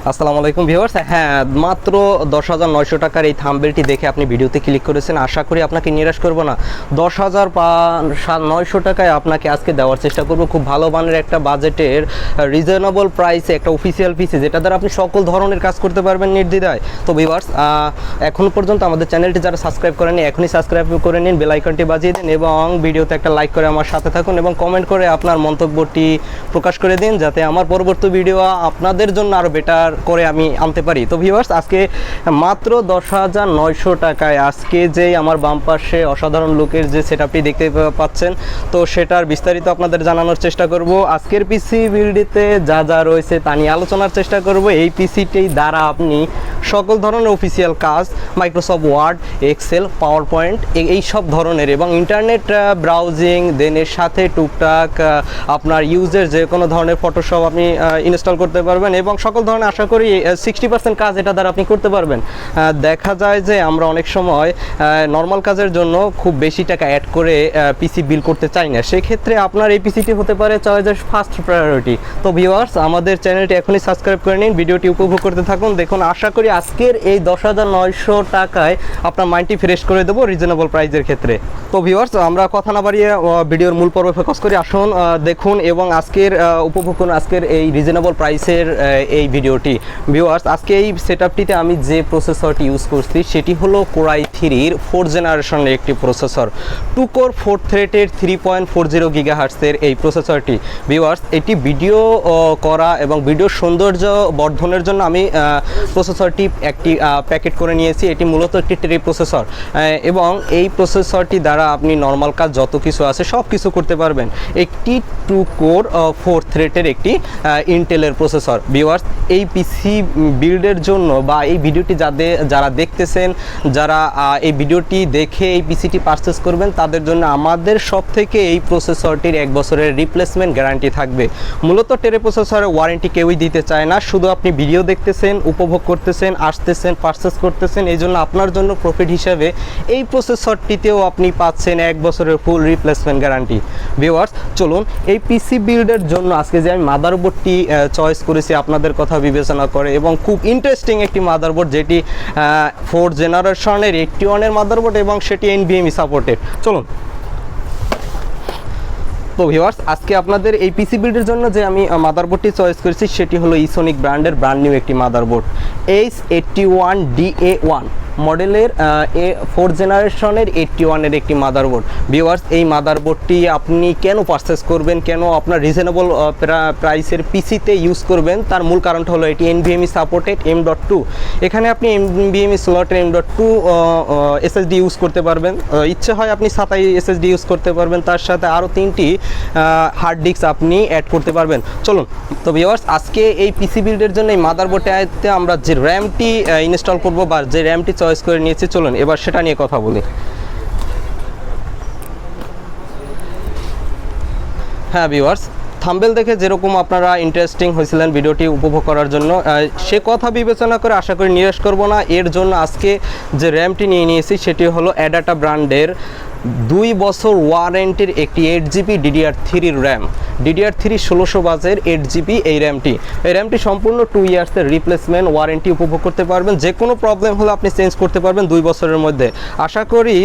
আসসালামু আলাইকুম ভিউয়ার্স। হ্যাঁ, মাত্র 10,900 টাকার এই থাম্বনেলটি দেখে আপনি ভিডিওতে ক্লিক করেছেন। আশা করি আপনাকে নিরাশ করব না। 10,900 টাকায় আপনাকে আজকে দেওয়ার চেষ্টা করব খুব ভালো মানের একটা বাজেটের রিজনেবল প্রাইসে একটা অফিসিয়াল পিসি, যেটা দ্বারা আপনি সকল ধরনের কাজ করতে পারবেন নির্দ্বিধায়। তো ভিউয়ার্স, এখন পর্যন্ত আমাদের চ্যানেলটি যারা সাবস্ক্রাইব করেনি এখনই সাবস্ক্রাইব করে নিন, বেল আইকনটি বাজিয়ে দিন এবং ভিডিওতে একটা লাইক করে আমার সাথে থাকুন এবং কমেন্ট করে আপনার মন্তব্যটি প্রকাশ করে দিন, যাতে আমার পরবর্তী ভিডিও আপনাদের জন্য আরও বেটার করে আমি আনতে পারি। তো ভিউয়ার্স, আজকে মাত্র 10,900 টাকায় আজকে যে আমার বাম পাশে অসাধারণ লুকের যে সেটআপটি দেখতে পাচ্ছেন, তো সেটার বিস্তারিত আপনাদের জানানোর চেষ্টা করব। আজকের পিসি বিল্ডিতে যা যা রয়েছে তা নিয়ে আলোচনার চেষ্টা করব। এই পিসিটি দ্বারা আপনি সকল ধরনের অফিসিয়াল কাজ, Microsoft Word, Excel, PowerPoint, এই সব ধরনের এবং ইন্টারনেট ব্রাউজিং, দেন এর সাথে টুকটাক আপনার ইউজের যে কোনো ধরনের ফটোশপ আপনি ইনস্টল করতে পারবেন এবং সকল ধরনের আশা করি 60% কাজ এটা দ্বারা আপনি করতে পারবেন। দেখা যায় যে আমরা অনেক সময় নর্মাল কাজের জন্য খুব বেশি টাকা অ্যাড করে পিসি বিল করতে চাই না, সেক্ষেত্রে আপনার এই পিসিটি হতে পারে চয়েসের ফার্স্ট প্রায়োরিটি। তো ভিউয়ার্স, আমাদের চ্যানেলটি এখনই সাবস্ক্রাইব করে নিন, ভিডিওটি উপভোগ করতে থাকুন। দেখুন, আশা করি আজকের এই 10,900 টাকায় আপনার মাইন্ডটি ফ্রেশ করে দেবো রিজনেবল প্রাইসের ক্ষেত্রে। তো ভিউয়ার্স, আমরা কথা না বাড়িয়ে ভিডিওর মূল পর্বে ফোকাস করি। আসুন দেখুন এবং আজকের উপভোগ করুন আজকের এই রিজনেবল প্রাইসের এই ভিডিওটি। ভিউয়ার্স, আজকে এই সেটআপটিতে আমি যে প্রসেসরটি ইউজ করছি সেটি হলো Core i3-র 4th জেনারেশনের একটি প্রসেসর, 2 কোর 4 থ্রেডের 3.40 গিগাহার্টজের এই প্রসেসরটি। ভিউয়ার্স, এটি ভিডিও করা এবং ভিডিও সৌন্দর্য বর্ধনের জন্য আমি প্রসেসরটি একটি প্যাকেট করে নিয়েছি। এটি মূলত একটি ট্রে প্রসেসর এবং এই প্রসেসরটি দ্বারা আপনি নর্মাল কাজ যত কিছু আছে সব কিছু করতে পারবেন। একটি 2 কোর 4 থ্রেডের একটি ইন্টেলের প্রসেসর। ভিউয়ার্স, এই পিসি বিল্ডের জন্য বা এই ভিডিওটি যারা দেখতেছেন, যারা এই ভিডিওটি দেখে এই পিসিটি পারচেস করবেন, তাদের জন্য আমাদের সব থেকে এই প্রসেসরটির 1 বছরের রিপ্লেসমেন্ট গ্যারান্টি থাকবে। মূলত টেরে প্রসেসরের ওয়ারেন্টি কেউই দিতে চায় না, শুধু আপনি ভিডিও দেখতেছেন, উপভোগ করতেছেন, আসতেছেন, পারচেস করতেছেন, এই জন্য আপনার জন্য প্রফিট হিসাবে এই প্রসেসরটিতেও আপনি পাচ্ছেন 1 বছরের ফুল রিপ্লেসমেন্ট গ্যারান্টি। ভিউয়ার্স, চলুন এই পিসি বিল্ডের জন্য আজকে যে আমি মাদারবোর্ডটি চয়েস করেছি আপনাদের কথা বিবেচনা করে, এবং খুব ইন্টারেস্টিং একটি মাদারবোর্ড, যেটি 4th জেনারেশনের 81-এর মাদারবোর্ড এবং সেটি NVMe সাপোর্টেড। চলুন। তো ভিউয়ার্স, আজকে আপনাদের এই পিসি বিল্ডের জন্য যে আমি মাদারবোর্ডটি চয়েস করেছি সেটি হলো ইসোনিক ব্র্যান্ডের ব্র্যান্ড নিউ একটি মাদারবোর্ড, H81DA1 মডেলের 4th জেনারেশনের 81-এর একটি মাদারবোর্ড। ভিউয়ার্স, এই মাদারবোর্ডটি আপনি কেন পারচেস করবেন, কেন আপনার রিজনেবল প্রাইসের পিসিতে ইউজ করবেন, তার মূল কারণটা হলো এটি NVMe সাপোর্টেড M.2। এখানে আপনি NVMe স্লটের M.2 SSD ইউজ করতে পারবেন, ইচ্ছে হয় আপনি 27 SSD ইউজ করতে পারবেন, তার সাথে আরও 3টি হার্ড ডিস্ক আপনি অ্যাড করতে পারবেন। চলুন। তো ভিউয়ার্স, আজকে এই পিসি বিল্ডের জন্য এই মাদারবোর্ডে আমরা যে র্যামটি ইনস্টল করব বা যে র্যামটি চয়েস করে নিয়েছি, চলুন এবার সেটা নিয়ে কথা বলি। হ্যাঁ ভিউয়ার্স, থাম্বনেল দেখে যেরকম আপনারা ইন্টারেস্টিং হয়েছিলেন ভিডিওটি উপভোগ করার জন্য, সে কথা বিবেচনা করে আশা করি নিরাশ করব না। এর জন্য আজকে যে র্যামটি নিয়ে নিয়েছি সেটি হলো অ্যাডাটা ব্র্যান্ডের 2 বছর ওয়ারেন্টির একটি 8GB DDR3 র্যাম, DDR3 1600 বাজের 8GB এই র্যামটি সম্পূর্ণ 2 ইয়ার্সের রিপ্লেসমেন্ট ওয়ারেন্টি উপভোগ করতে পারবেন। যে কোনো প্রবলেম হলে আপনি চেঞ্জ করতে পারবেন 2 বছরের মধ্যে। আশা করি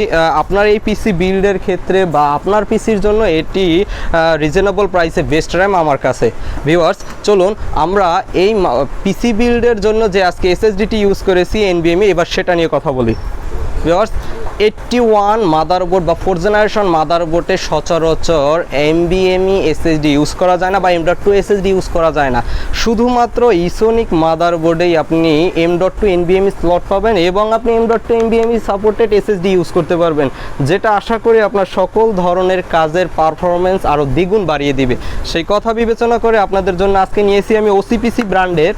আপনার এই পিসি বিল্ডের ক্ষেত্রে বা আপনার পিসির জন্য এটি রিজনেবল প্রাইসে বেস্ট র্যাম আমার কাছে। ভিউয়ার্স, চলুন আমরা এই পিসি বিল্ডের জন্য যে আজকে SSDটি ইউজ করেছি NVMe, এবার সেটা নিয়ে কথা বলি। ভিউয়ার্স, 81 মাদারবোর্ড বা 4th জেনারেশন মাদারবোর্ডে সচরাচর NVMe SSD ইউজ করা যায় না বা M.2 SSD ইউজ করা যায় না। শুধুমাত্র ইসোনিক মাদারবোর্ডেই আপনি M.2 NVMe স্লট পাবেন এবং আপনি M.2 NVMe supported SSD use করতে পারবেন, যেটা আশা করি আপনার সকল ধরনের কাজের পারফরমেন্স আরও দ্বিগুণ বাড়িয়ে দিবে। সেই কথা বিবেচনা করে আপনাদের জন্য আজকে নিয়েছি আমি OCPC ব্র্যান্ডের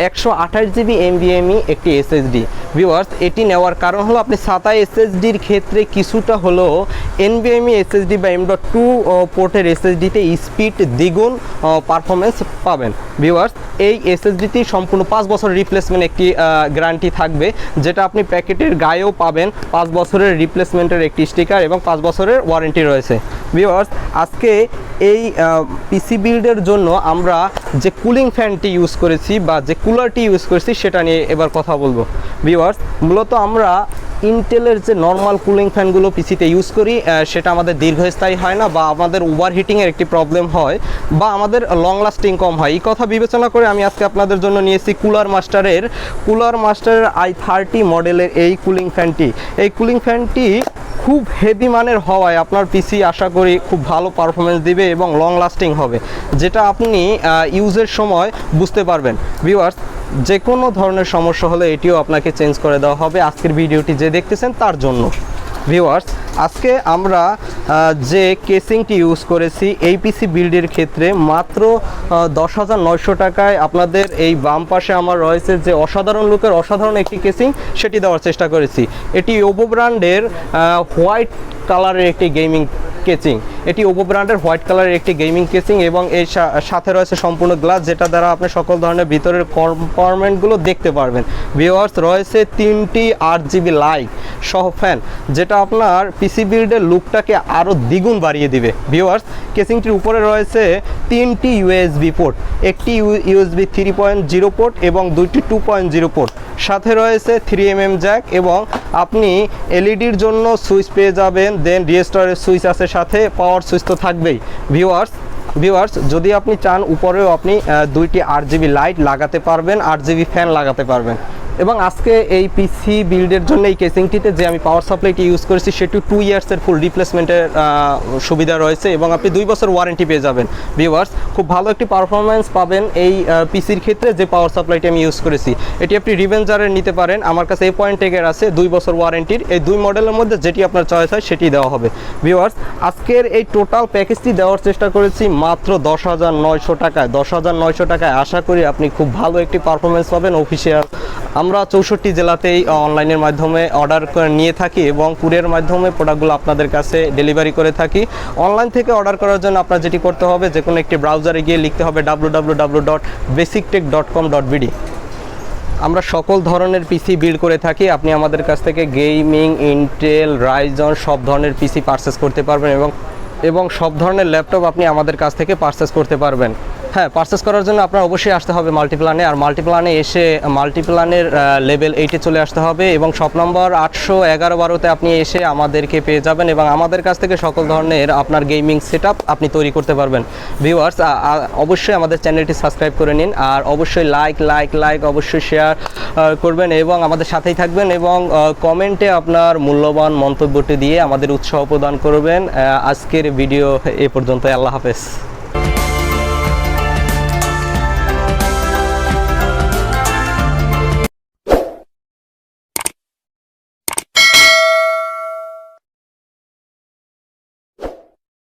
128GB NVMe একটি SSD। ভিউয়ার্স, এটি নেওয়ার কারণ হলো আপনি SATA SSDর ক্ষেত্রে কিছুটা হলো NVMe SSD বা M.2 পোর্টের SSDতে স্পিড দ্বিগুণ পারফরমেন্স পাবেন। ভিউয়ার্স, এই SSDটি সম্পূর্ণ 5 বছর রিপ্লেসমেন্ট একটি গ্যারান্টি থাকবে, যেটা আপনি প্যাকেটের গায়েও পাবেন 5 বছরের রিপ্লেসমেন্টের একটি স্টিকার এবং 5 বছরের ওয়ারেন্টি রয়েছে। ভিউয়ার্স, আজকে এই পিসি বিল্ডের জন্য আমরা যে কুলিং ফ্যানটি ইউজ করেছি বা যে কুলারটি ইউজ করেছি সেটা নিয়ে এবার কথা বলবো। ভিউয়ার্স, মূলত আমরা ইন্টেলের যে নর্মাল কুলিং ফ্যানগুলো পিসিতে ইউজ করি সেটা আমাদের দীর্ঘস্থায়ী হয় না বা আমাদের ওভারহিটিংয়ের একটি প্রবলেম হয় বা আমাদের লং লাস্টিং কম হয়। এই কথা বিবেচনা করে আমি আজকে আপনাদের জন্য নিয়েছি কুলার মাস্টারের i30 মডেলের এই কুলিং ফ্যানটি। এই কুলিং ফ্যানটি খুব হেভি মানের হওয়ায় আপনার পিসি আশা করি খুব ভালো পারফরমেন্স দিবে এবং লং লাস্টিং হবে, যেটা আপনি ইউজের সময় বুঝতে পারবেন। ভিউয়ার্স, যে কোনো ধরনের সমস্যা হলে এটিও আপনাকে চেঞ্জ করে দেওয়া হবে আজকের ভিডিওটি যে দেখতেছেন তার জন্য। ভিউয়ার্স, আজকে আমরা যে কেসিংটি ইউজ করেছি এই পিসি বিল্ডের ক্ষেত্রে মাত্র 10,900 টাকায় আপনাদের এই বাম পাশে আমার রয়েছে যে অসাধারণ লুকের অসাধারণ একটি কেসিং, সেটি দেওয়ার চেষ্টা করেছি। এটি ওপো ব্র্যান্ডের হোয়াইট কালারের একটি গেমিং কেসিং। এটি ওপো ব্র্যান্ডের হোয়াইট কালারের একটি গেমিং কেসিং এবং এর সাথে রয়েছে সম্পূর্ণ গ্লাস, যেটা দ্বারা আপনি সকল ধরনের ভিতরের কম্পার্টমেন্টগুলো দেখতে পারবেন। ভিউয়ার্স, রয়েছে 3টি 8GB লাইট সহ ফ্যান, যেটা আপনার পিসি বিল্ডের লুকটাকে আরও দ্বিগুণ বাড়িয়ে দিবে। ভিউয়ার্স, কেসিংটির উপরে রয়েছে 3টি USB পোর্ট, একটি USB 3.0 পোর্ট এবং 2টি 2.0 পোর্ট, সাথে রয়েছে 3mm জ্যাক এবং আপনি এলইডির জন্য সুইচ পেয়ে যাবেন, দেন রিস্টোরের সুইচ আছে, সাথে পাওয়ার সুইচ তো থাকবেই। ভিউয়ার্স, যদি আপনি চান উপরেও আপনি 2টি 8GB লাইট লাগাতে পারবেন, 8GB ফ্যান লাগাতে পারবেন। এবং আজকে এই পিসি বিল্ডের জন্য এই কেসিংটিতে যে আমি পাওয়ার সাপ্লাইটি ইউজ করেছি সেটি 2 ইয়ার্সের ফুল রিপ্লেসমেন্টের সুবিধা রয়েছে এবং আপনি 2 বছর ওয়ারেন্টি পেয়ে যাবেন। ভিউয়ার্স, খুব ভালো একটি পারফরমেন্স পাবেন এই পিসির ক্ষেত্রে যে পাওয়ার সাপ্লাইটি আমি ইউজ করেছি। এটি আপনি রিভেঞ্জারের নিতে পারেন, আমার কাছে এই পয়েন্ট টেকের আছে 2 বছর ওয়ারেন্টির। এই 2 মডেলের মধ্যে যেটি আপনার চয়েস হয় সেটি দেওয়া হবে। ভিউয়ার্স, আজকের এই টোটাল প্যাকেজটি দেওয়ার চেষ্টা করেছি মাত্র 10,900 টাকায়। 10,900 টাকায় আশা করি আপনি খুব ভালো একটি পারফরমেন্স পাবেন অফিসিয়াল। আমরা 64 জেলাতেই অনলাইনের মাধ্যমে অর্ডার নিয়ে থাকি এবং কুরিয়ার মাধ্যমে প্রোডাক্টগুলো আপনাদের কাছে ডেলিভারি করে থাকি। অনলাইন থেকে অর্ডার করার জন্য আপনার যেটি করতে হবে, যে কোনো একটি ব্রাউজারে গিয়ে লিখতে হবে www.basictech.com.bd। আমরা সকল ধরনের পিসি বিল্ড করে থাকি। আপনি আমাদের কাছ থেকে গেমিং, ইন্টেল, রাইজন সব ধরনের পিসি পারচেস করতে পারবেন এবং সব ধরনের ল্যাপটপ আপনি আমাদের কাছ থেকে পারচেস করতে পারবেন। হ্যাঁ, পারচেস করার জন্য আপনার অবশ্যই আসতে হবে মাল্টিপ্লানে, আর মাল্টিপ্লানে এসে মাল্টিপ্লানের লেভেল 8-এ চলে আসতে হবে এবং শপ নম্বর 811-12-তে আপনি এসে আমাদেরকে পেয়ে যাবেন এবং আমাদের কাছ থেকে সকল ধরনের আপনার গেমিং সেটআপ আপনি তৈরি করতে পারবেন। ভিউয়ার্স, অবশ্যই আমাদের চ্যানেলটি সাবস্ক্রাইব করে নিন আর অবশ্যই লাইক অবশ্যই শেয়ার করবেন এবং আমাদের সাথেই থাকবেন এবং কমেন্টে আপনার মূল্যবান মন্তব্যটি দিয়ে আমাদের উৎসাহ প্রদান করবেন। আজকের ভিডিও এ পর্যন্ত। আল্লাহ হাফেজ।